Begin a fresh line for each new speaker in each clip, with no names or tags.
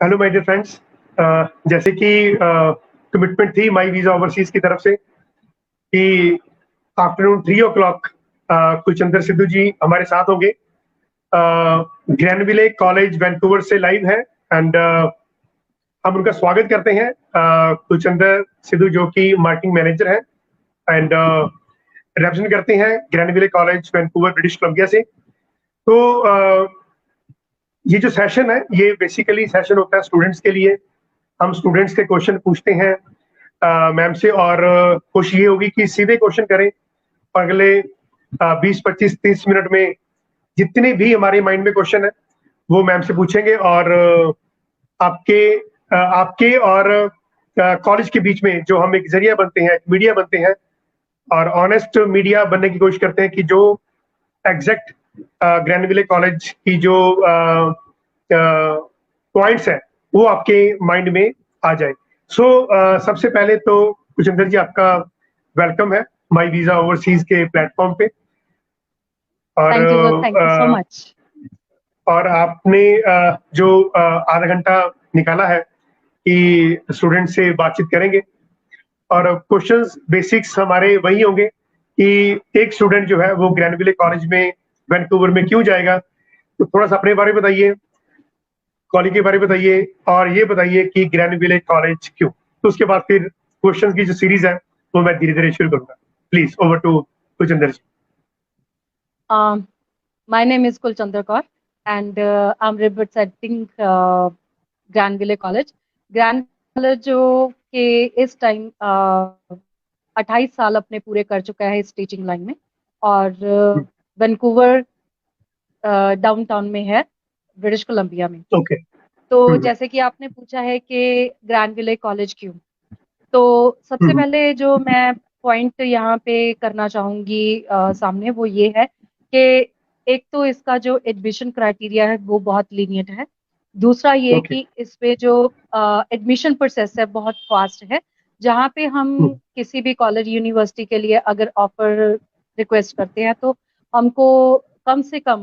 Hello my dear friends. जैसे कि commitment थी माई वीज़ा ओवरसीज की तरफ से कि आफ्टरनून 3 o'clock कुलचंद्र सिद्धू जी हमारे साथ होंगे। ग्रैनविले कॉलेज वैंकूवर से लाइव है एंड हम उनका स्वागत करते हैं। कुलचंद्र सिद्धू जो कि मार्केटिंग मैनेजर हैं एंड रिप्रेजेंट करते हैं ग्रैनविले कॉलेज वैंकूवर ब्रिटिश कोलंबिया से। तो ये जो सेशन है ये बेसिकली सेशन होता है स्टूडेंट्स के लिए। हम स्टूडेंट्स के क्वेश्चन पूछते हैं मैम से और कोशिश ये होगी कि सीधे क्वेश्चन करें और अगले 20, 25, 30 मिनट में जितने भी हमारे माइंड में क्वेश्चन है वो मैम से पूछेंगे और आपके और कॉलेज के बीच में जो हम एक जरिया बनते हैं, एक मीडिया बनते हैं और ऑनेस्ट मीडिया बनने की कोशिश करते हैं कि जो एग्जैक्ट ग्रैनविले कॉलेज की जो पॉइंट्स है वो आपके माइंड में आ जाए। सो सबसे पहले तो कुलचंद्र जी आपका वेलकम है माई वीजा ओवरसीज के प्लेटफॉर्म पे। और
थैंक यू सो मच।
और आपने जो आधा घंटा निकाला है कि स्टूडेंट से बातचीत करेंगे और क्वेश्चंस बेसिक्स हमारे वही होंगे कि एक स्टूडेंट जो है वो ग्रैनविले कॉलेज में वैंकूवर में क्यों जाएगा। तो थोड़ा सा अपने बारे में बताइए, कॉलेज के बारे में बताइए और ये बताइए कि ग्रैनविले कॉलेज क्यों। तो उसके बाद फिर क्वेश्चंस की जो सीरीज है वो मैं धीरे धीरे शुरू करूंगा। Please over to Kulchandra ji.
My name is Kulchandra Kaur and I'm representing Granville college. Granville college जो कि इस टाइम 28 साल अपने पूरे कर चुका है इस टीचिंग लाइन में और वैंकूवर डाउनटाउन में है, ब्रिटिश कोलंबिया में।
ओके।
तो जैसे कि आपने पूछा है कि ग्रैनविले कॉलेज क्यों, तो सबसे पहले जो मैं पॉइंट यहाँ पे करना चाहूंगी सामने वो ये है कि एक तो इसका जो एडमिशन क्राइटेरिया है वो बहुत लीनियंट है। दूसरा ये कि इस पे जो एडमिशन प्रोसेस है बहुत फास्ट है। जहाँ पे हम किसी भी कॉलेज यूनिवर्सिटी के लिए अगर ऑफर रिक्वेस्ट करते हैं तो हमको कम से कम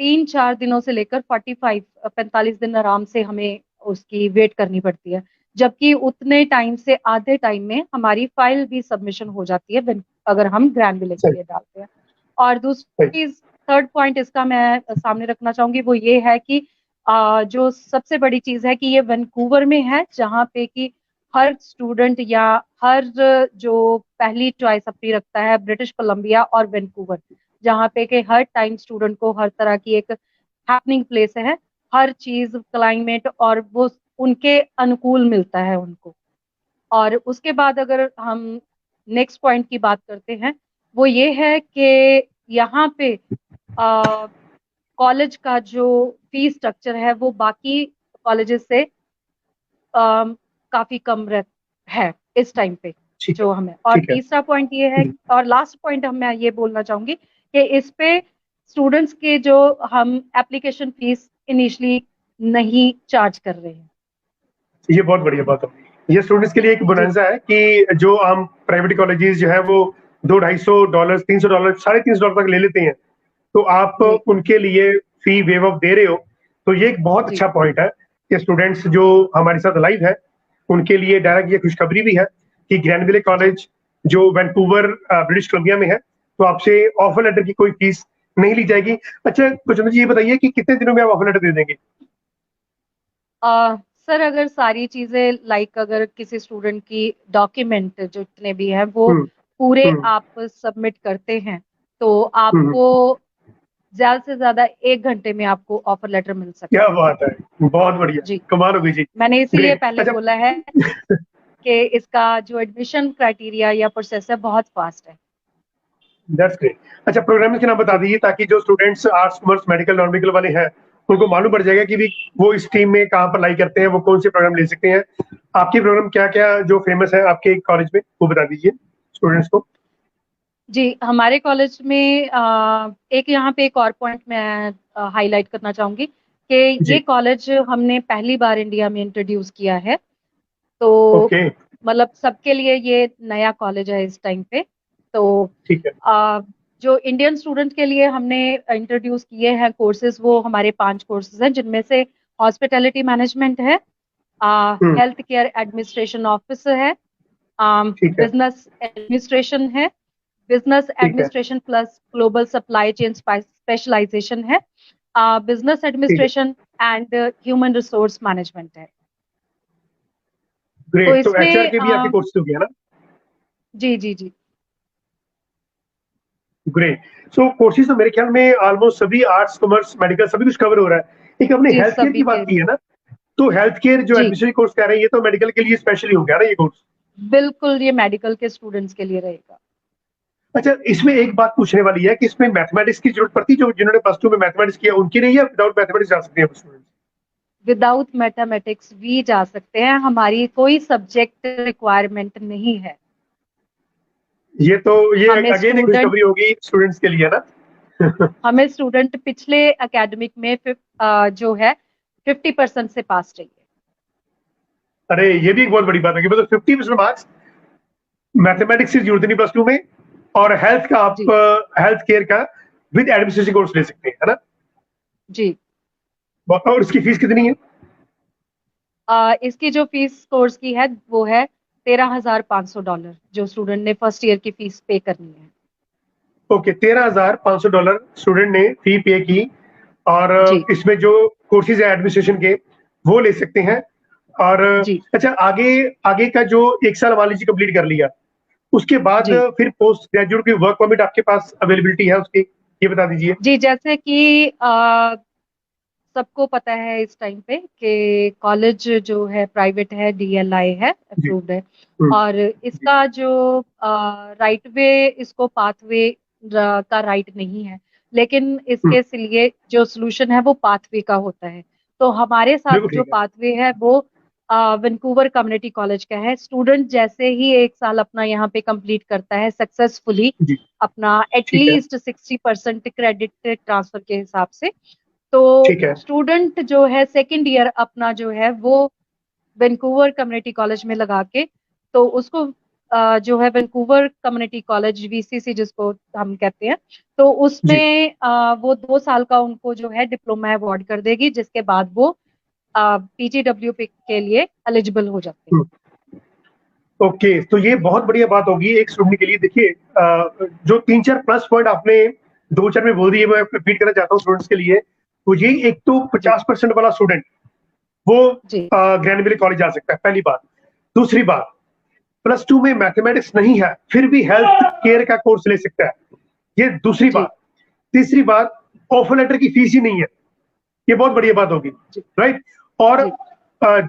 3-4 दिनों से लेकर 45 दिन आराम से हमें उसकी वेट करनी पड़ती है, जबकि उतने टाइम से आधे टाइम में हमारी फाइल भी सबमिशन हो जाती है अगर हम ग्रैनविले के लिए डालते हैं। और दूसरी चीज, थर्ड पॉइंट इसका मैं सामने रखना चाहूंगी वो ये है कि जो सबसे बड़ी चीज है कि ये वैंकूवर में है, जहाँ पे कि हर स्टूडेंट या हर जो पहली चॉइस अपनी रखता है ब्रिटिश कोलंबिया और वैंकूवर, जहाँ पे कि हर टाइम स्टूडेंट को हर तरह की एक हैपनिंग प्लेस है, हर चीज क्लाइमेट और वो उनके अनुकूल मिलता है उनको। और उसके बाद अगर हम नेक्स्ट पॉइंट की बात करते हैं वो ये है कि यहाँ पे कॉलेज का जो फीस स्ट्रक्चर है वो बाकी कॉलेजेस से काफी कम है इस टाइम पे जो हमें। और तीसरा पॉइंट ये है और लास्ट पॉइंट मैं ये बोलना चाहूंगी कि इस पे स्टूडेंट्स के जो हम एप्लीकेशन फीस इनिशियली नहीं चार्ज कर रहे हैं।
ये बहुत बढ़िया बात है। ये स्टूडेंट्स के लिए एक बोनंजा है कि जो हम प्राइवेट कॉलेजेस जो है वो $200-250, $300, $350 तक ले लेते हैं, तो आप उनके लिए फी वेव ऑफ दे रहे हो। तो ये एक बहुत अच्छा पॉइंट है कि स्टूडेंट्स जो हमारे साथ लाइव है उनके लिए डायरेक्ट ये खुशखबरी भी है कि ग्रैनविले कॉलेज जो वैंकूवर ब्रिटिश कोलंबिया में है, तो आपसे ऑफर लेटर की कोई फीस नहीं ली जाएगी। अच्छा कुलचंद्र जी ये बताइए कि कितने दिनों में आप ऑफर लेटर दे देंगे?
सर अगर सारी चीजें लाइक अगर किसी स्टूडेंट की डॉक्यूमेंट जो जितने भी हैं वो पूरे आप सबमिट करते हैं तो आपको ज्यादा से ज्यादा 1 घंटे में आपको ऑफर लेटर मिल सकता
है। क्या बात है, बहुत बढ़िया जी, कमाल हो गई जी।
मैंने इसीलिए पहले बोला है कि इसका जो एडमिशन क्राइटेरिया या प्रोसेस है बहुत फास्ट है।
That's great. अच्छा प्रोग्राम के नाम बता दीजिए ताकि जो students arts commerce medical non medical वाले हैं उनको मालूम पड़ जाएगा कि भी वो इस टीम में कहाँ पर लाई करते हैं, वो कौन से प्रोग्राम ले सकते हैं। आपके प्रोग्राम क्या क्या जो फेमस है आपके कॉलेज में वो बता दीजिए स्टूडेंट्स को।
जी हमारे कॉलेज में एक यहाँ पे एक और पॉइंट मैं हाईलाइट करना चाहूंगी कि ये कॉलेज हमने पहली बार इंडिया में इंट्रोड्यूस किया है, तो मतलब सबके लिए ये नया कॉलेज है इस टाइम पे। तो जो इंडियन स्टूडेंट के लिए हमने इंट्रोड्यूस किए हैं कोर्सेज वो हमारे 5 कोर्सेज हैं, जिनमें से हॉस्पिटैलिटी मैनेजमेंट है,
hmm,
health care administration officer है,
ठीक है,
बिजनेस एडमिनिस्ट्रेशन है, बिजनेस
ठीक है,
administration plus global supply chain specialisation है, बिजनेस
ठीक है।
Administration and human resource management है। तो
ग्रेट, तो एचआर
इसमें
के भी आपके कोर्स हो गया ना?
जी जी जी
ग्रेट। सो कोर्सेज तो मेरे ख्याल में ऑलमोस्ट सभी आर्ट्स, कॉमर्स, मेडिकल सभी कुछ कवर हो रहा है। एक हमने
जी
हेल्थ केयर
सभी
की बात
के
की है ना, तो हेल्थ केयर जो
जी
एडमिनिस्ट्रेटिव कोर्स कह रहे हैं, ये तो मेडिकल के लिए स्पेशली हो गया ना ये कोर्स?
बिल्कुल, ये मेडिकल के स्टूडेंट्स के लिए रहेगा।
अच्छा, इसमें एक बात पूछने वाली है कि इसमें मैथमेटिक्स की जरूरत पड़ती है? जो जिन्होंने प्लस टू में मैथमेटिक्स किया उनकी नहीं है, विदाउट मैथमेटिक्स जा सकते हैं स्टूडेंट?
विदाउट मैथमेटिक्स भी जा सकते हैं, हमारी कोई सब्जेक्ट रिक्वायरमेंट नहीं है।
ये
हमें
अगेन एक
स्टूडेंट
खुशखबरी होगी स्टूडेंट्स के लिए ना।
हमें स्टूडेंट पिछले एकेडमिक में जो है 50% से पास चाहिए।
अरे ये भी एक बहुत बड़ी बात है कि मतलब 50% मार्क्स, मैथमेटिक्स की जरूरत नहीं प्लस टू में, और हेल्थ का आप
जी
हेल्थ केयर का विद एडमिनिस्ट्रेशन कोर्स ले सकते हैं, है ना?
जी
और इसकी फीस कितनी है?
इसकी जो फीस कोर्स की है वो है $13,500, जो स्टूडेंट ने फर्स्ट ईयर की फीस पे करनी है।
ओके, $13,500 स्टूडेंट ने फी पे की, और
जी
इसमें जो कोर्सेज है एडमिनिस्ट्रेशन के वो ले सकते हैं। और
जी
अच्छा, आगे आगे का जो एक साल मान लीजिए कंप्लीट कर लिया, उसके बाद
जी
फिर पोस्ट ग्रेजुएट की वर्क परमिट आपके पास अवेलेबिलिटी है उसकी, ये बता दीजिए।
जी जैसे कि सबको पता है इस टाइम पे कि कॉलेज जो है प्राइवेट है, डीएलआई है,
जी।
अप्रूव्ड है,
हम्म,
और
जी।
इसका जो राइट वे, इसको पाथवे का राइट नहीं है, लेकिन
हम्म,
इसके लिए जो सोल्यूशन है वो पाथवे का होता है। तो हमारे साथ
बिल्कुल
जो
ठीक है।
पाथवे है वो वैंकूवर कम्युनिटी कॉलेज का है। स्टूडेंट जैसे ही एक साल अपना यहाँ पे कंप्लीट करता है सक्सेसफुली,
जी,
अपना
ठीक है,
एटलीस्ट 60% क्रेडिट ट्रांसफर के हिसाब से, तो
ठीक है।
स्टूडेंट जो है सेकंड ईयर अपना जो है वो वैंकूवर कम्युनिटी कॉलेज में लगा के, तो उसको जो है वैंकूवर कम्युनिटी कॉलेज वीसीसी जिसको हम कहते हैं, तो
जी।
उसमें वो 2 साल का उनको जो है डिप्लोमा अवार्ड कर देगी, जिसके बाद वो पीजीडब्ल्यू के लिए एलिजिबल हो जाते हैं।
हम्म, ओके, तो ये बहुत बढ़िया बात होगी एक स्टूडेंट के लिए। देखिए, जो 3-4 प्लस पॉइंट आपने 2-4 में बोल दिए, मैं रिपीट करना चाहता हूँ स्टूडेंट्स के लिए। तो ये एक तो
जी
50% वाला स्टूडेंट वो
जी
ग्रैंडविले कॉलेज जा सकता है, पहली बात। दूसरी बात, प्लस टू में मैथमेटिक्स नहीं है फिर भी हेल्थ केयर का कोर्स ले सकता है, ये दूसरी
जी
बात। तीसरी बात, ऑफर लेटर की फीस ही नहीं है, ये बहुत बढ़िया बात होगी,
जी
राइट? और
जी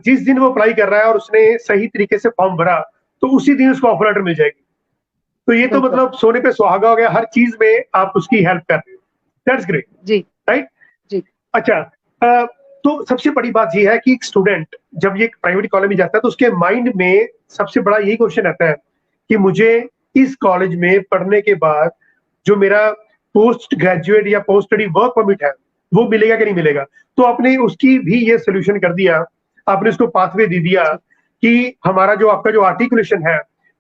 जिस दिन वो अप्लाई कर रहा है और उसने सही तरीके से फॉर्म भरा, तो उसी दिन उसको ऑफर लेटर मिल जाएगी। तो ये तो
बिल्कुल
मतलब सोने पे सुहागा हो गया, हर चीज में आप उसकी हेल्प कर रहे हो। दैट्स ग्रेट,
जी
राइट?
जी
अच्छा, तो सबसे बड़ी बात यह है कि एक स्टूडेंट जब ये प्राइवेट कॉलेज में जाता है तो उसके माइंड में सबसे बड़ा यही क्वेश्चन रहता है कि मुझे इस कॉलेज में पढ़ने के बाद जो मेरा पोस्ट ग्रेजुएट या पोस्ट स्टडी वर्क परमिट है वो मिलेगा कि नहीं मिलेगा। तो आपने उसकी भी ये सोल्यूशन कर दिया, आपने उसको पाथवे दे दिया
जी
कि हमारा जो आपका जो आर्टिकुलेशन है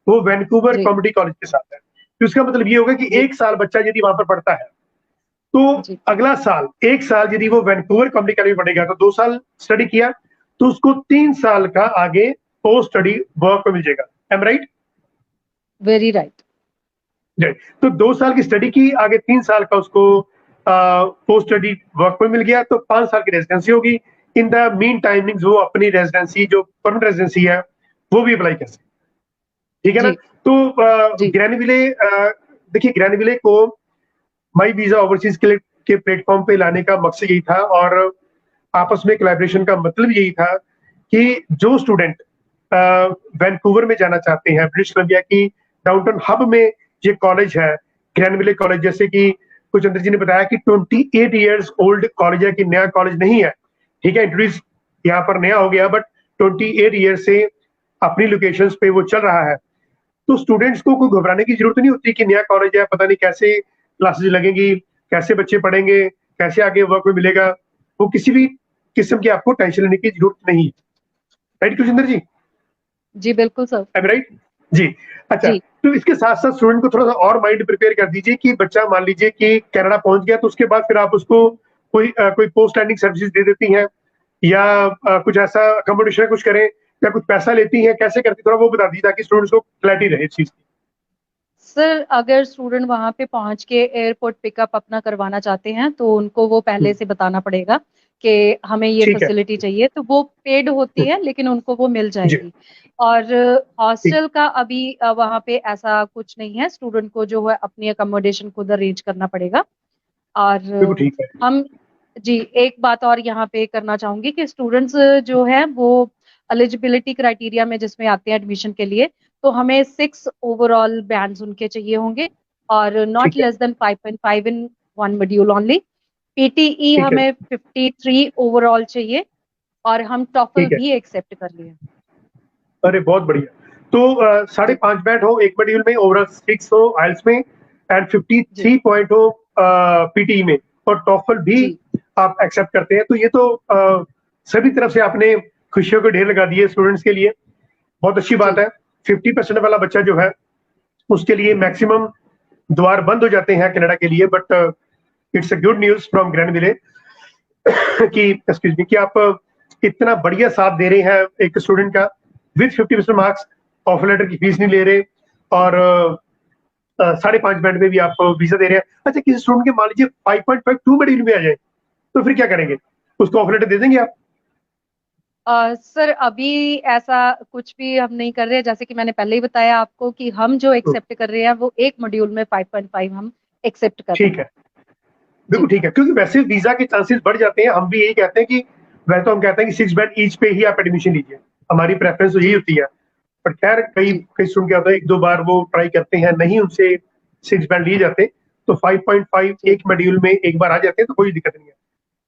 वो वैंकूवर
जी
कम्युनिटी कॉलेज के साथ है। तो इसका मतलब ये होगा कि
जी
एक साल बच्चा यदि वहां पर पढ़ता है, तो
जी
अगला साल, एक साल यदि वो वैंकूवर कम्युनिटी कॉलेज में पढ़ेगा तो 2 साल स्टडी किया, तो उसको 3 साल का आगे पोस्ट स्टडी वर्क मिल जाएगा। Am right?
Very right.
तो 2 साल की स्टडी की, आगे 3 साल का उसको पोस्ट स्टडी वर्क पर मिल गया, तो 5 साल की रेजिडेंसी होगी। इन द मीन टाइमिंग्स वो अपनी रेजिडेंसी जो परमानेंट रेजिडेंसी है वो भी अप्लाई कर सकते, ठीक है ना?
जी
तो
जी
ग्रैनविले, देखिए ग्रैनविले को माई वीजा ओवरसीज के प्लेटफॉर्म पे लाने का मकसद यही था, और आपस में कोलैबोरेशन का मतलब यही था कि जो स्टूडेंट वैंकूवर में जाना चाहते हैं, ब्रिटिश कोलंबिया की डाउनटाउन हब में ये कॉलेज है ग्रैनविले कॉलेज, जैसे कि कुछ चंद्र जी ने बताया कि 28 ईयर्स ओल्ड कॉलेज है, कि नया कॉलेज नहीं है, ठीक है, इंट्रोड्यूस यहाँ पर नया हो गया, बट 28 ईयर से अपनी लोकेशंस पे वो चल रहा है। तो स्टूडेंट्स को कोई घबराने की जरूरत नहीं होती कि नया कॉलेज है, पता नहीं कैसे क्लासेस लगेंगी, कैसे बच्चे पढ़ेंगे, कैसे आगे वर्क में मिलेगा। वो किसी भी किस्म की आपको टेंशन लेने की जरूरत नहीं है, राइट कुलजिंदर जी?
जी बिल्कुल सर।
I am right? जी। अच्छा,
जी
तो इसके साथ साथ स्टूडेंट को थोड़ा सा और माइंड प्रिपेयर कर दीजिए कि बच्चा मान लीजिए कि कनाडा पहुंच गया, तो उसके बाद फिर आप उसको कोई पोस्ट लैंडिंग सर्विसेज दे देती हैं, या कुछ ऐसा अकोमोडेशन कुछ करें या कुछ पैसा लेती हैं, कैसे करती, थोड़ा वो बता दीजिए ताकि स्टूडेंट्स को क्लैरिटी रहे इस चीज की।
सर अगर स्टूडेंट वहां पे पहुंच के एयरपोर्ट पिकअप अपना करवाना चाहते हैं तो उनको वो पहले से बताना पड़ेगा कि हमें ये
ठीक है।
फैसिलिटी चाहिए, तो वो पेड होती है लेकिन उनको वो मिल
जी।
जाएगी। और
ठीक।
हॉस्टल का अभी वहां पे ऐसा कुछ नहीं है, स्टूडेंट को जो है अपनी अकोमोडेशन खुद अरेंज करना पड़ेगा। और
बिल्कुल ठीक है।
हम जी एक बात और यहाँ पे करना चाहूंगी कि स्टूडेंट्स जो है वो एलिजिबिलिटी क्राइटेरिया में जिसमें आते हैं एडमिशन के लिए, तो हमें 6 ओवरऑल बैंड्स उनके चाहिए होंगे और नॉट
ठीक है।
Less than 5.5 in one module only. PTE
ठीक है।
हमें 53 ओवरऑल चाहिए और हम टॉफल
ठीक है।
भी एक्सेप्ट कर लिए।
अरे बहुत बढ़िया। तो
जी
5.5 बैंड हो एक मॉड्यूल में, ओवरऑल 6 हो आइल्स में, एंड
जी
53 पॉइंट हो पीटी में, और टॉफल भी
जी
आप एक्सेप्ट करते हैं, तो ये तो सभी तरफ से आपने खुशियों के ढेर लगा दिए स्टूडेंट्स के लिए। बहुत अच्छी बात
जी
है। 50% वाला बच्चा जो है उसके लिए मैक्सिमम द्वार बंद हो जाते हैं कनाडा के लिए, but it's a good news from Granville कि एक्सक्यूज मी कि आप इतना बढ़िया साथ दे रहे हैं एक स्टूडेंट का विद 50% मार्क्स, ऑफर लेटर की फीस नहीं ले रहे, और 5.5 बैंड में भी आप वीजा दे रहे हैं। अच्छा, किसी स्टूडेंट के मान लीजिए 5.5 टू मॉड्यूल में आ जाए तो फिर क्या करेंगे? उसको ऑफर लेटर दे देंगे आप?
सर अभी ऐसा कुछ भी हम नहीं कर रहे, जैसे कि मैंने पहले ही बताया आपको कि हम जो एक्सेप्ट कर रहे हैं वो एक मॉड्यूल में 5.5 हम एक्सेप्ट कर रहे
ठीक
हैं।
है। बिल्कुल
जी
ठीक है, क्योंकि वैसे वीजा के चांसेस बढ़ जाते हैं। हम भी यही कहते हैं कि वैसे तो हम कहते हैं कि 6 बैंड ईच पे ही आप एडमिशन लीजिए, हमारी प्रेफरेंस तो यही
जी
होती है। पर खैर कई
जी
कई स्टूडेंट क्या होता है, एक दो बार वो ट्राई करते हैं, नहीं उनसे 6 बैंड लिए जाते, तो 5.5
जी
एक मॉड्यूल में एक बार आ जाते हैं तो कोई दिक्कत नहीं है।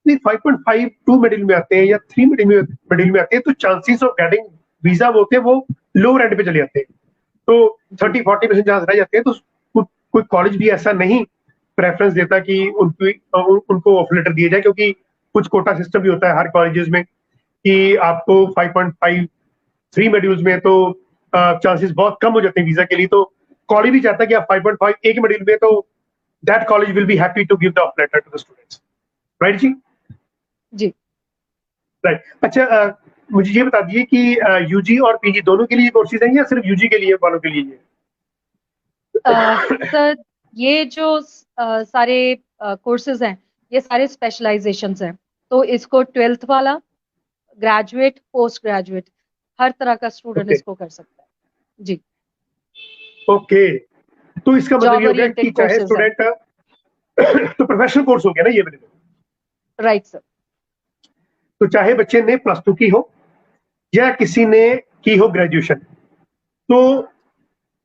नहीं, 5.5 टू मॉड्यूल में आते हैं या 3 मॉड्यूल में आते हैं, तो चांसेस ऑफ गेटिंग वीजा वो होते हैं वो लोअर एंड पे चले जाते हैं। तो
जी
30-40% चांस रह जाते हैं। तो कोई कॉलेज भी ऐसा नहीं प्रेफरेंस देता कि उनको ऑफर लेटर दिया जाए, क्योंकि कुछ कोटा सिस्टम भी होता है हर कॉलेजेस में कि आपको 5.5 3 मॉड्यूल्स में तो चांसेस बहुत कम हो जाते हैं वीजा के लिए। तो कॉलेज भी चाहता है कि आप 5.5 एक मॉड्यूल में, तो that college will be happy to give the offer letter to the students. Right जी?
जी
राइट। अच्छा, मुझे ये बता दीजिए कि यूजी और पीजी दोनों के लिए कोर्सेज हैं या सिर्फ यूजी के लिए वालों के लिए ये?
सर ये जो सारे कोर्सेज हैं ये सारे स्पेशलाइजेशंस हैं, तो इसको 12th वाला, ग्रेजुएट, पोस्ट ग्रेजुएट, हर तरह का स्टूडेंट
ओके।
इसको कर सकता है। जी
ओके, तो इसका मतलब
जॉब
ये हो गया
ओरिएंटेड
कि चाहे
कोर्सेज हैं।
स्टूडेंट तो प्रोफेशनल कोर्स हो गया ना ये मेरे को।
Right sir.
तो चाहे बच्चे ने +2 की हो या किसी ने की हो ग्रेजुएशन, तो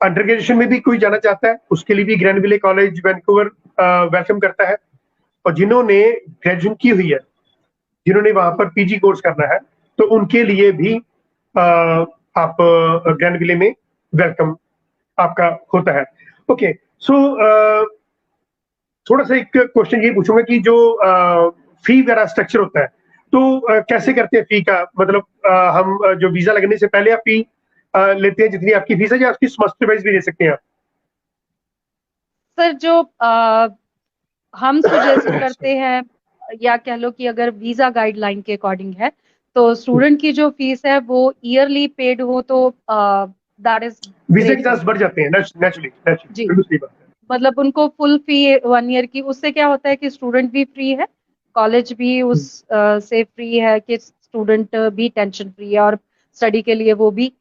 अंडर ग्रेजुएशन में भी कोई जाना चाहता है उसके लिए भी ग्रैंडविले कॉलेज वैंकूवर वेलकम करता है। और जिन्होंने ग्रेजुएशन की हुई है, जिन्होंने वहां पर पीजी कोर्स करना है, तो उनके लिए भी आप ग्रैंडविले में वेलकम आपका होता है। ओके। सो थोड़ा सा एक क्वेश्चन ये पूछूंगा कि जो फी वगैरह स्ट्रक्चर होता है, तो कैसे करते हैं फी का मतलब? हम जो वीजा लगने से पहले आप फी लेते हैं जितनी आपकी फीस है, या उसकी सेमेस्टर वाइज भी दे सकते हैं
सर जो हम सजेस्ट
आप?
करते हैं, या कह लो कि अगर वीजा गाइडलाइन के अकॉर्डिंग है, तो स्टूडेंट की जो फीस है वो ईयरली पेड हो तो दैट इज
वीजा के
ग्रेट
चांस
थिंग।
बढ़ जाते हैं नेचुरली नेचुरली,
जी
बिल्कुल सही बात है।
मतलब उनको फुल फी 1 ईयर की, उससे क्या होता है कि स्टूडेंट भी फ्री है, कॉलेज भी उस से फ्री है कि स्टूडेंट भी टेंशन फ्री है और स्टडी के लिए वो भी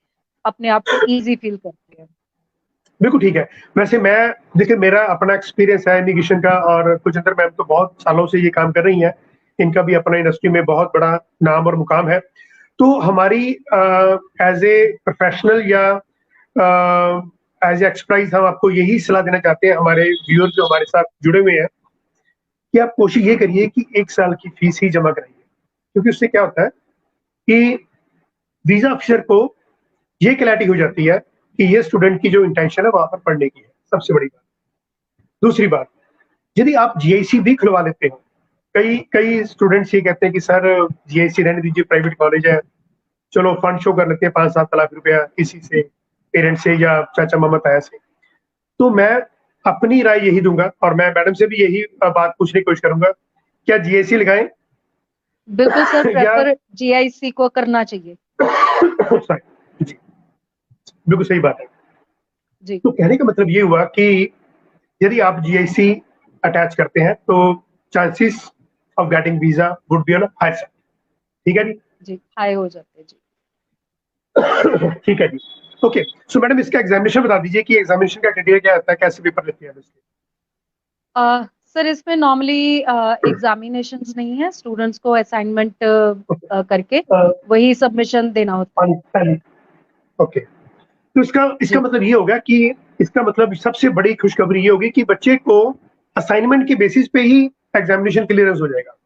अपने आप को इजी फील करते हैं।
बिल्कुल ठीक है। वैसे मैं, देखिए मेरा अपना एक्सपीरियंस है इमिग्रेशन का, और कुछ अंदर मैम तो बहुत सालों से ये काम कर रही हैं, इनका भी अपना इंडस्ट्री में बहुत बड़ा नाम और मुकाम है। तो हमारी एज ए प्रोफेशनल या एज ए एक्सपर्टाइज हम आपको यही सलाह देना चाहते हैं, हमारे व्यूअर जो हमारे साथ जुड़े हुए हैं, कि आप कोशिश ये करिए कि 1 साल की फीस ही जमा कराइए। क्योंकि उससे क्या होता है कि वीजा ऑफिसर को ये क्लैरिटी हो जाती है कि ये स्टूडेंट की जो इंटेंशन है वहां पर पढ़ने की है, सबसे बड़ी बात। दूसरी बात, यदि आप जीआईसी भी खुलवा लेते हो, कई कई स्टूडेंट्स ये कहते हैं कि सर जीआईसी रहने दीजिए, प्राइवेट कॉलेज है, चलो फंड शो कर लेते हैं 5-7 लाख रुपया किसी से, पेरेंट्स से या चाचा मामा ताया से। तो मैं अपनी राय यही दूंगा, और मैं मैडम से भी यही बात पूछने की कोशिश करूंगा, क्या जीआईसी लगाएं
बिल्कुल सर,
या
प्रेफर जीआईसी को करना चाहिए।
सॉरी जी, बिल्कुल सही बात है।
जी
तो कहने का मतलब ये हुआ कि यदि आप जीआईसी अटैच करते हैं तो chances of getting visa would be on high side. ठीक है जी।
जी, हाई हो जाते हैं जी।
ठीक है जी। ओके, सो मैडम इसका एग्जामिनेशन बता दीजिए कि एग्जामिनेशन का क्राइटेरिया क्या होता है, कैसे पेपर लेते हैं इसके?
सर इसमें नॉर्मली एग्जामिनेशंस नहीं है, स्टूडेंट्स को असाइनमेंट करके वही सबमिशन देना होता है।
ओके, तो इसका इसका
जी
मतलब ये होगा कि इसका मतलब सबसे बड़ी खुशखबरी ये होगी कि बच्चे को असाइनमेंट के बेसिस पे ही एग्जामिनेशन क्लियरेंस हो जाएगा।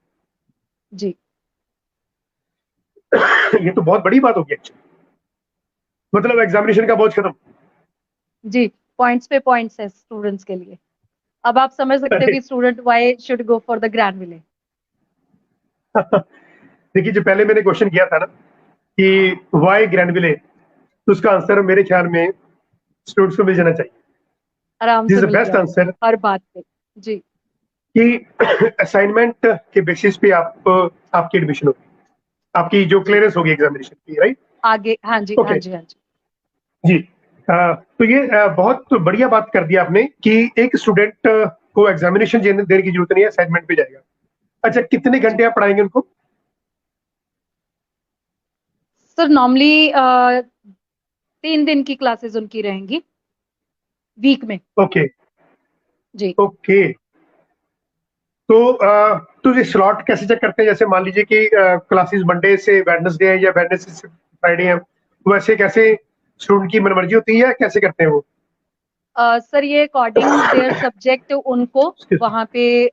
जी
ये तो बहुत बड़ी बात होगी एक्चुअली, मतलब एग्जामिनेशन का बोझ खत्म।
जी, पॉइंट्स पे पॉइंट्स है स्टूडेंट्स के लिए। अब आप समझ सकते हो
अरे
कि student why should go for the Granville.
देखिए, जो पहले मैंने क्वेश्चन किया था ना कि वाई ग्रैंड विले, तो उसका आंसर मेरे ख्याल में स्टूडेंट्स को मिल जाना चाहिए।
आराम
दिस
से
इज द
मिल
बेस्ट
जाएगा
आंसर
हर बात पे। जी
कि असाइनमेंट के बेसिस पे आप आपकी एडमिशन होगी, आपकी जो
जी,
क्लियरेंस होगी एग्जामिनेशन की, राइट?
आगे हाँ जी हाँ
ओके
जी हाँ जी।
जी। तो ये बहुत बढ़िया बात कर दिया आपने कि एक स्टूडेंट को एग्जामिनेशन देने की जरूरत नहीं है, असाइनमेंट पे जाएगा। अच्छा, कितने
जी
घंटे आप पढ़ाएंगे उनको?
सर नॉर्मली 3 दिन की क्लासेस उनकी रहेंगी वीक में।
ओके
जी
ओके। तो ये स्लॉट कैसे चेक करते हैं? जैसे मान लीजिए कि क्लासेस मंडे से वेडनेसडे है या वेडनेसडे से फ्राइडे है, वैसे कैसे स्टूडेंट की मनमर्जी होती है, कैसे करते हैं वो?
सर ये अकॉर्डिंग देयर सब्जेक्ट उनको वहाँ पे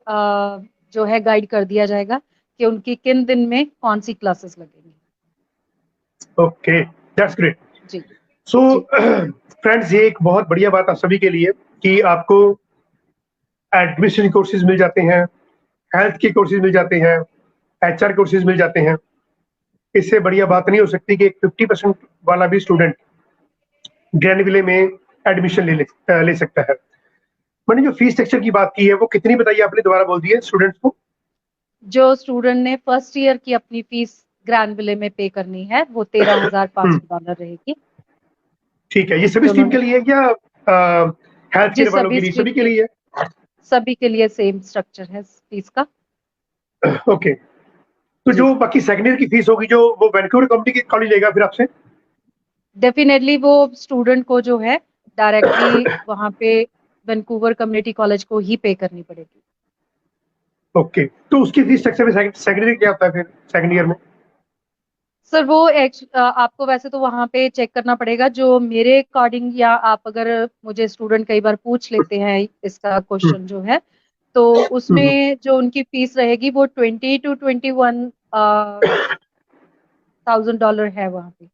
जो है गाइड कर दिया जाएगा कि उनकी किन दिन में कौन सी क्लासेस लगेंगी।
Okay, that's great.
जी
सो
जी
फ्रेंड्स, ये एक बहुत बढ़िया बात आप सभी के लिए कि आपको एडमिनिस्ट्रेशन कोर्सेज मिल जाते हैं, हेल्थ के कोर्सेज मिल जाते हैं, एचआर कोर्सेज मिल जाते हैं। इससे बढ़िया बात नहीं हो सकती कि एक 50% वाला भी स्टूडेंट ग्रैंड विले में एडमिशन ले सकता है। मैंने जो फीस स्ट्रक्चर की बात की है वो कितनी बताई आपने, दोबारा बोल दिए स्टूडेंट्स को?
जो स्टूडेंट ने फर्स्ट ईयर की अपनी फीस ग्रैंड विले में पे करनी है वो
हम्म,
$13,500 रहेगी।
ठीक है। ये सभी
जो
स्ट्रीम के
उन्होंने
लिए क्या हेल्थ
जी
केयर वालों के लिए, सभी के लिए?
सभी के लिए सेम स्ट्रक्चर है फीस का।
ओके, तो
जी
जो बाकी सेकेंड ईयर की फीस होगी जो वो वैंकूवर कम्युनिटी कॉलेज लेगा फिर आपसे?
डेफिनेटली वो स्टूडेंट को जो है डायरेक्टली वहाँ पे वैंकूवर कम्युनिटी कॉलेज को ही पे करनी पड़ेगी।
ओके, तो उसकी फीस स्ट्रक्चर में सेकेंड ईयर क्या होता है फिर, सेकेंड ईयर में?
सर वो आपको वैसे तो वहाँ पे चेक करना पड़ेगा, जो मेरे अकॉर्डिंग, या आप अगर मुझे स्टूडेंट कई बार पूछ लेते हैं इसका
हम्म,
क्वेश्चन जो है, तो
हम्म,
उसमें जो उनकी फीस रहेगी वो 20 to 21,000 डॉलर है वहाँ पे।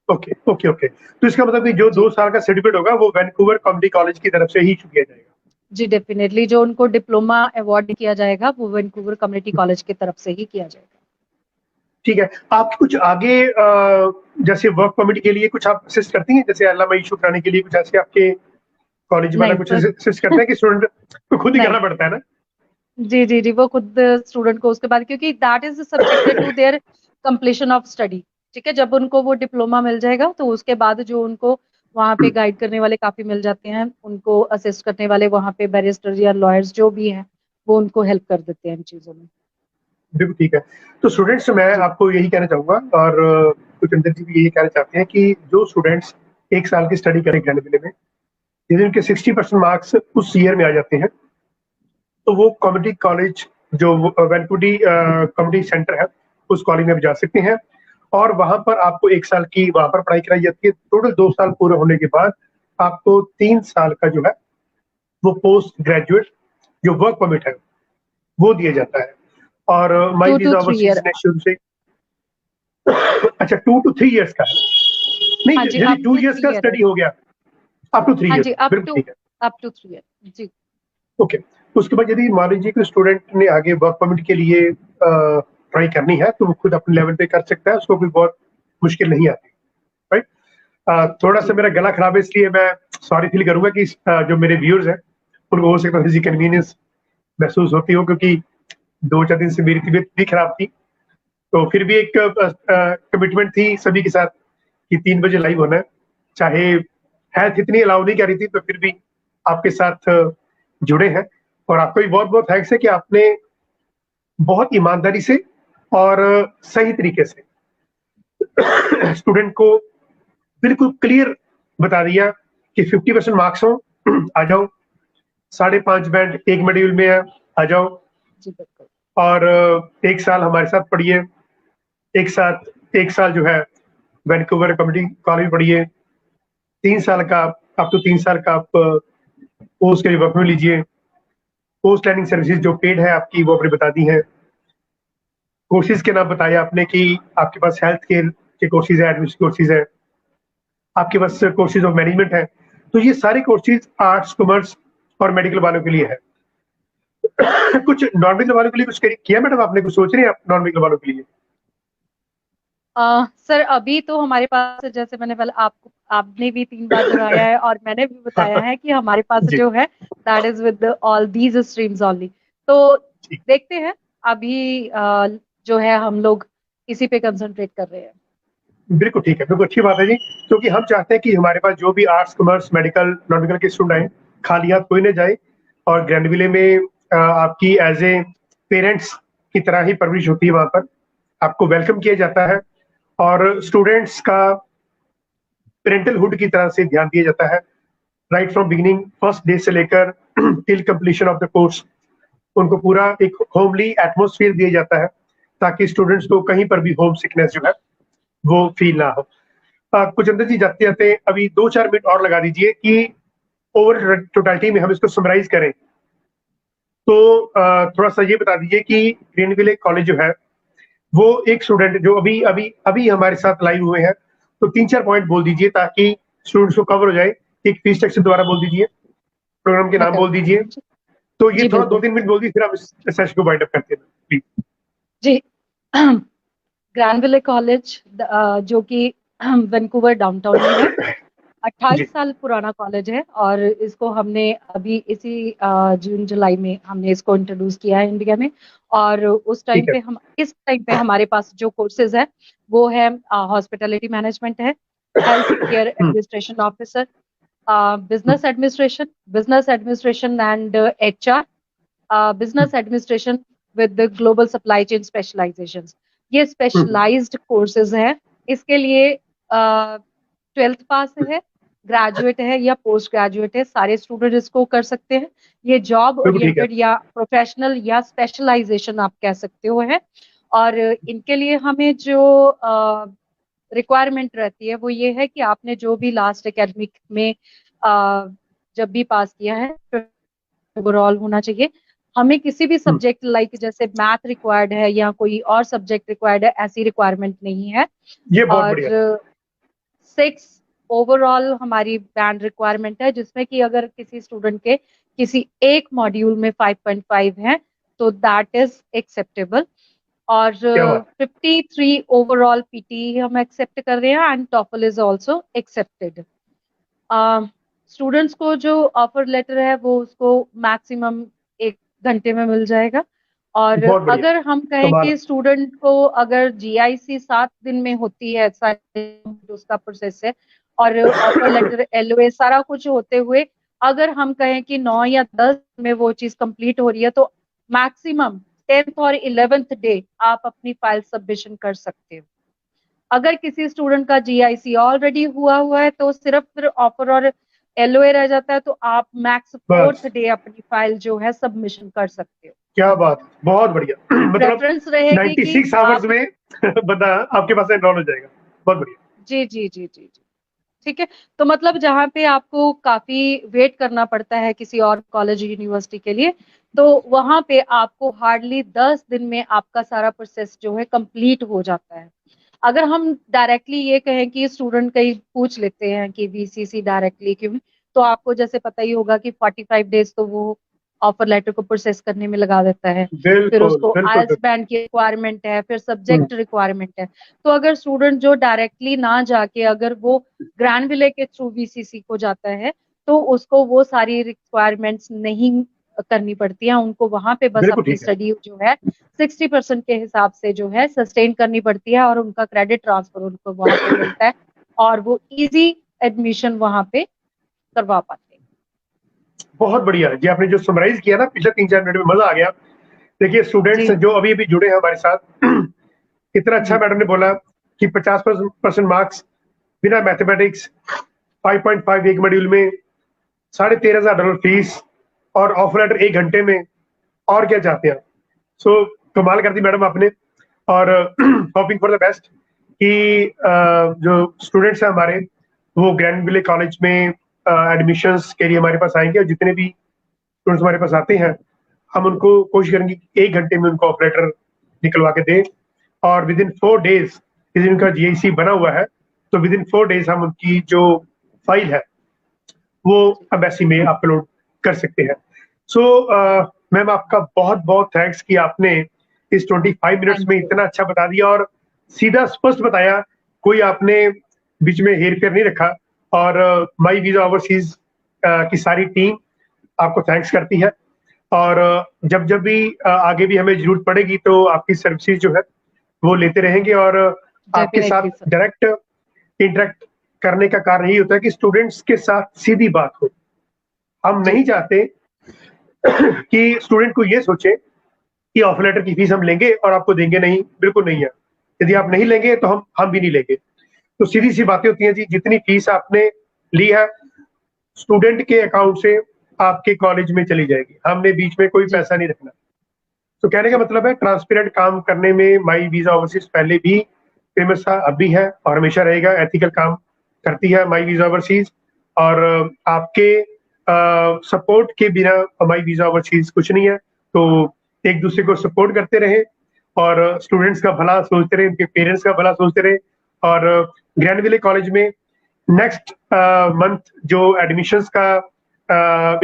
Okay okay okay. तो इसका मतलब कि जो
जी
2 साल का सर्टिफिकेट होगा वो वैंकूवर कम्युनिटी कॉलेज की तरफ से ही इशू किया जाएगा?
जी डेफिनेटली जो उनको डिप्लोमा अवार्ड किया जाएगा वो वैंकूवर कम्युनिटी कॉलेज की तरफ से ही किया जाएगा।
ठीक है। आप कुछ आगे जैसे वर्क परमिट के लिए कुछ आप असिस्ट करती हैं, जैसे एलएमआई इशू कराने के लिए कुछ ऐसे आपके कॉलेज वाला
नहीं
कुछ
सर,
असिस्ट करते हैं कि स्टूडेंट को खुद ही करना
नहीं।
पड़ता है ना?
जी जी जी, वो खुद स्टूडेंट को उसके बाद, क्योंकि that is subjected to their completion of study. ठीक है, जब उनको वो डिप्लोमा मिल जाएगा तो उसके बाद जो उनको वहाँ पे गाइड करने वाले काफी मिल जाते हैं, उनको असिस्ट करने वाले वहाँ पे बैरिस्टर या लॉयर्स जो भी हैं वो उनको हेल्प कर देते हैं इन चीजों में।
बिल्कुल ठीक है। तो स्टूडेंट्स, मैं
जी
आपको यही कहना चाहूंगा और कुछ अंदर जी भी यही कहना चाहते हैं कि जो स्टूडेंट्स 1 साल की स्टडी करें ग्रैंड विले में, यदि उनके 60% मार्क्स उस ईयर में आ जाते हैं तो वो कम्युनिटी कॉलेज जो वैनकुटी कम्युनिटी सेंटर है उस कॉलेज में भी जा सकते हैं। और वहां पर आपको 1 साल की वहां पर पढ़ाई कराई जाती है। टोटल 2 साल पूरे होने के बाद आपको 3 साल का जो है वो पोस्ट ग्रेजुएट जो वर्क परमिट है वो दिया जाता है। और माई
2 to
वीजा
3 ईयर।
ओवरसीज ने शुरू से अच्छा 2 to 3 ईयर्स का है?
हाँ
नहीं,
जी,
यदि
up
to
two
years
three
का
ईयर है।
स्टडी हो गया, अप टू थ्री
हाँ
ईयर्स
जी,
बिल्कुल ठीक है।
Up to 3 year. जी
ओके, उसके बाद यदि मान लीजिए कि स्टूडेंट ने आगे वर्क परमिट के लिए ट्राई करनी है तो वो खुद अपने लेवल पे कर सकता है, उसको कोई बहुत मुश्किल नहीं आती, राइट?
जी
थोड़ा सा
जी
मेरा गला खराब है इसलिए मैं सॉरी फील करूंगा कि जो मेरे व्यूअर्स हैं उनको हो सकता है इनकन्वीनियंस महसूस होती हो, क्योंकि 2-4 दिन से मेरी तबीयत भी खराब थी। तो फिर भी एक कमिटमेंट थी सभी के साथ कि 3 बजे लाइव होना है, चाहे हेल्थ इतनी अलाउ नहीं कर रही थी तो फिर भी आपके साथ जुड़े हैं। और आपको भी बहुत बहुत थैंक्स है कि आपने बहुत ईमानदारी से और सही तरीके से स्टूडेंट को बिल्कुल क्लियर बता दिया कि 50% मार्क्स हो, आ जाओ, 5.5 बैंड एक मॉड्यूल में है, आ जाओ,
जी बिल्कुल।
और 1 साल हमारे साथ पढ़िए, एक साल जो है वैंकूवर कम्युनिटी कॉलेज पढ़िए, 3 साल का आप तो 3 साल का आप पोस्ट के वर्क में लीजिए, पोस्ट लर्निंग सर्विसेज जो पेड है आपकी वो आपने बता दी है, कोर्सेज के नाम बताया आपने कि आपके पास हेल्थ केयर के कोर्सेज है, एडमिशन कोर्सेज है, आपके पास कोर्सेज ऑफ मैनेजमेंट है। तो ये सारे कोर्सेज आर्ट्स, कॉमर्स और मेडिकल वालों के लिए है। कुछ नॉन मेडिकल वालों के लिए कुछ किया मैडम आपने, कुछ सोच रहे हैं आप नॉन मेडिकल वालों के लिए?
सर अभी तो हमारे पास, जैसे मैंने पहले आपने भी 3 बार दोहराया है और मैंने भी बताया है कि हमारे पास
जी
जो है that is with all these streams only. तो
जी,
देखते हैं अभी जो है हम लोग इसी पे कंसंट्रेट कर रहे हैं।
बिल्कुल ठीक है, बिल्कुल अच्छी बात है जी, क्योंकि हम चाहते हैं कि हमारे पास जो भी arts, commerce, medical, non medical के स्टूडेंट आए, खाली हाथ कोई ना जाए। और ग्रैंडविले में आपकी एज ए पेरेंट्स की तरह ही परवरिश होती है, वहाँ पर आपको वेलकम किया जाता है और स्टूडेंट्स का पेरेंटल हुड की तरह से ध्यान दिया जाता है, right from beginning, first day से लेकर till completion of the course. उनको पूरा एक होमली एटमोसफियर दिया जाता है ताकि स्टूडेंट्स को कहीं पर भी होम सिकनेस जो है वो फील ना हो। कुछ अंदर जी जाते जाते अभी 2-4 मिनट और लगा दीजिए कि ओवर टोटलिटी में हम इसको समराइज करें तो थोड़ा सा ये बता दीजिए कि ग्रीनविले कॉलेज जो है वो एक स्टूडेंट जो अभी अभी अभी हमारे साथ लाइव हुए हैं, तो 3-4 पॉइंट बोल दीजिए ताकि स्टूडेंट्स को कवर हो जाए। एक फीस स्ट्रक्चर दोबारा बोल दीजिए, प्रोग्राम के
मैं
नाम
कर
बोल
देती
दीजिए,
हूँ जी।
तो ये
जी
थोड़ा
बिल्कुल।
2-3 मिनट बोल दीजिए, फिर हम इस सेशन को वाइंड अप करते हैं प्लीज।
जी ग्रैंडविले कॉलेज जो कि वैंकूवर डाउनटाउन में है,
जी
28 साल पुराना कॉलेज है और इसको हमने अभी इसी जून जुलाई में हमने इसको इंट्रोड्यूस किया है इंडिया में। और
ठीक है।
इस टाइम पे हमारे पास जो कोर्सेज है वो है हॉस्पिटैलिटी मैनेजमेंट है, health care
hmm,
administration officer, business administration and HR,
hmm,
business administration with global supply chain specialisation. ये
हम्म,
स्पेशलाइज्ड कोर्सेज हैं। इसके लिए 12th पास है, ग्रेजुएट है या पोस्ट ग्रेजुएट है, सारे स्टूडेंट इसको कर सकते हैं। ये जॉब
बिल्कुल ठीक है।
ओरिएंटेड या प्रोफेशनल या स्पेशलाइजेशन आप कह सकते हो है। और इनके लिए हमें जो रिक्वायरमेंट रहती है वो ये है कि आपने जो भी लास्ट एकेडमिक में जब भी पास किया है ओवरऑल होना चाहिए। हमें किसी भी
हम्म,
सब्जेक्ट लाइक जैसे मैथ रिक्वायर्ड है या कोई और सब्जेक्ट रिक्वायर्ड है, ऐसी रिक्वायरमेंट नहीं है।
ये बहुत
और
बढ़िया।
6 ओवरऑल हमारी बैंड रिक्वायरमेंट है, जिसमें कि अगर किसी स्टूडेंट के किसी एक मॉड्यूल में 5.5 है तो दैट इज एक्सेप्टेबल। और
क्या बात।
53 ओवरऑल पीटी हम एक्सेप्ट कर रहे हैं and TOEFL is also accepted. Students को जो ऑफर लेटर है वो उसको मैक्सिमम 1 घंटे में मिल जाएगा। और
बहुत बढ़िया।
अगर हम कहें
कमाल।
कि स्टूडेंट को अगर जीआईसी 7 दिन में होती है, उसका प्रोसेस है, और ऑफर लेटर एलओए सारा कुछ होते हुए अगर हम कहें कि 9 या 10 में वो चीज कंप्लीट हो रही है तो मैक्सिमम 10th और 11th डे आप अपनी फाइल सबमिशन कर सकते हो। अगर किसी स्टूडेंट का जीआईसी ऑलरेडी हुआ हुआ है तो सिर्फ फिर ऑफर और एलओए रह जाता है, तो आप मैक्स
बस
4th डे अपनी फाइल जो है सबमिशन कर सकते हो।
क्या बात, बहुत बढ़िया। मतलब
प्रेफरेंस रहेगी कि
96 आवर्स
आप
में बता आपके पास एनरोल हो जाएगा। बहुत बढ़िया।
जी जी जी जी जी ठीक है। तो मतलब जहाँ पे आपको काफी वेट करना पड़ता है किसी और कॉलेज यूनिवर्सिटी के लिए, तो वहां पे आपको हार्डली 10 दिन में आपका सारा प्रोसेस जो है कंप्लीट हो जाता है। अगर हम डायरेक्टली ये कहें कि स्टूडेंट कहीं पूछ लेते हैं कि वीसीसी डायरेक्टली क्यों, तो आपको जैसे पता ही होगा कि 45 डेज तो वो ऑफर लेटर को प्रोसेस करने में लगा देता है। फिर
बिल्कुल
उसको
बिल्कुल
आईएलटीएस
बिल्कुल।
बैंड की रिक्वायरमेंट है, फिर
हम्म,
सब्जेक्ट रिक्वायरमेंट है। तो अगर स्टूडेंट जो डायरेक्टली ना जाके अगर वो ग्रैंड विले के थ्रू वीसीसी को जाता है तो उसको वो सारी रिक्वायरमेंट्स नहीं करनी पड़ती है, उनको वहां पे बस
बिल्कुल
अपनी
ठीक है।
स्टडी जो है 60% के हिसाब से जो है सस्टेन करनी पड़ती है, और उनका क्रेडिट ट्रांसफर उनको वहां पे मिलता है, और वो इजी एडमिशन वहां पे करवा पाते हैं।
बहुत बढ़िया जी, आपने जो समराइज किया ना पिछले 3-4 मिनट में, मजा आ गया। देखिए स्टूडेंट्स
जी
जो अभी अभी जुड़े हैं हमारे साथ, इतना अच्छा
जी
मैडम ने बोला कि 50% मार्क्स बिना मैथमेटिक्स, 5.5 एक मॉड्यूल में, $13,500 फीस, और ऑफर लेटर 1 घंटे में, और क्या चाहते हैं। सो कमाल कर दी मैडम आपने। और होपिंग फॉर द बेस्ट कि जो स्टूडेंट्स हैं हमारे, वो ग्रैंड विले कॉलेज में एडमिशंस के लिए हमारे पास आएंगे, और जितने भी स्टूडेंट्स हमारे पास आते हैं, हम उनको कोशिश करेंगे कि 1 घंटे में उनको ऑफर लेटर निकलवा के दें, और विद इन 4 डेज, यदि उनका जीआईसी बना हुआ है तो विद इन 4 डेज हम उनकी जो फाइल है वो एम्बेसी में अपलोड कर सकते हैं। सो मैम, आपका बहुत बहुत थैंक्स कि आपने इस 25 मिनट्स
थैंक
में
यू।
इतना अच्छा बता दिया और सीधा स्पष्ट बताया, कोई आपने बीच में हेर फेर नहीं रखा। और माई वीजा ओवरसीज की सारी टीम आपको थैंक्स करती है। और जब जब भी आगे भी हमें जरूरत पड़ेगी तो आपकी सर्विसेज जो है वो लेते रहेंगे। और आपके साथ
डेफिनेटली सर।
डायरेक्ट इंटरेक्ट करने का कारण यही होता है कि स्टूडेंट्स के साथ सीधी बात हो। हम
जी
नहीं चाहते कि स्टूडेंट को ये सोचे कि ऑफर लेटर की फीस हम लेंगे और आपको देंगे नहीं, बिल्कुल नहीं है। यदि आप नहीं लेंगे तो हम भी नहीं लेंगे। तो सीधी सी बातें होती हैं जी, जितनी फीस आपने ली है स्टूडेंट के अकाउंट से आपके कॉलेज में चली जाएगी, हमने बीच में कोई
जी
पैसा नहीं रखना। तो कहने का
जी
मतलब है ट्रांसपेरेंट काम करने में माई वीजा ओवरसीज पहले भी फेमस था, अब भी है और हमेशा रहेगा। एथिकल काम करती है माई वीजा ओवरसीज, और आपके सपोर्ट के बिना माई वीजा ओवरसीज कुछ नहीं है। तो एक दूसरे को सपोर्ट करते रहे, और स्टूडेंट्स का भला सोचते रहे, उनके पेरेंट्स का भला सोचते रहे। और ग्रैंड विले कॉलेज में नेक्स्ट मंथ जो एडमिशंस का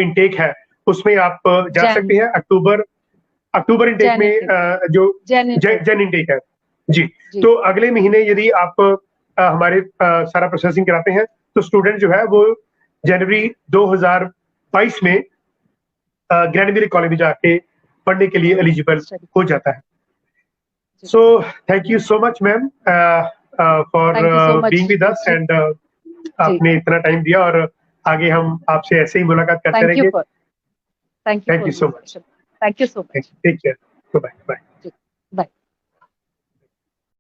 इनटेक है, उसमें आप जा
जैन
सकते हैं। अक्टूबर इनटेक
जैन
में
इनटेक
जो
जैन इनटेक
जन इनटेक है जी।
जी
तो अगले महीने यदि आप हमारे सारा प्रोसेसिंग कराते हैं तो स्टूडेंट जो है वो जनवरी 2022 में ग्रैंड विले कॉलेज में जाके पढ़ने के लिए एलिजिबल
स्टडी।
हो जाता है।
जी
so thank you so much ma'am for
thank you so
being
much
with us,
जी।
एंड
जी
आपने इतना टाइम दिया, और आगे हम आपसे ऐसे ही मुलाकात करते
थैंक यू
रहेंगे।
For
thank you
the
so much.
Session. Thank you so much.
Take care. Bye bye.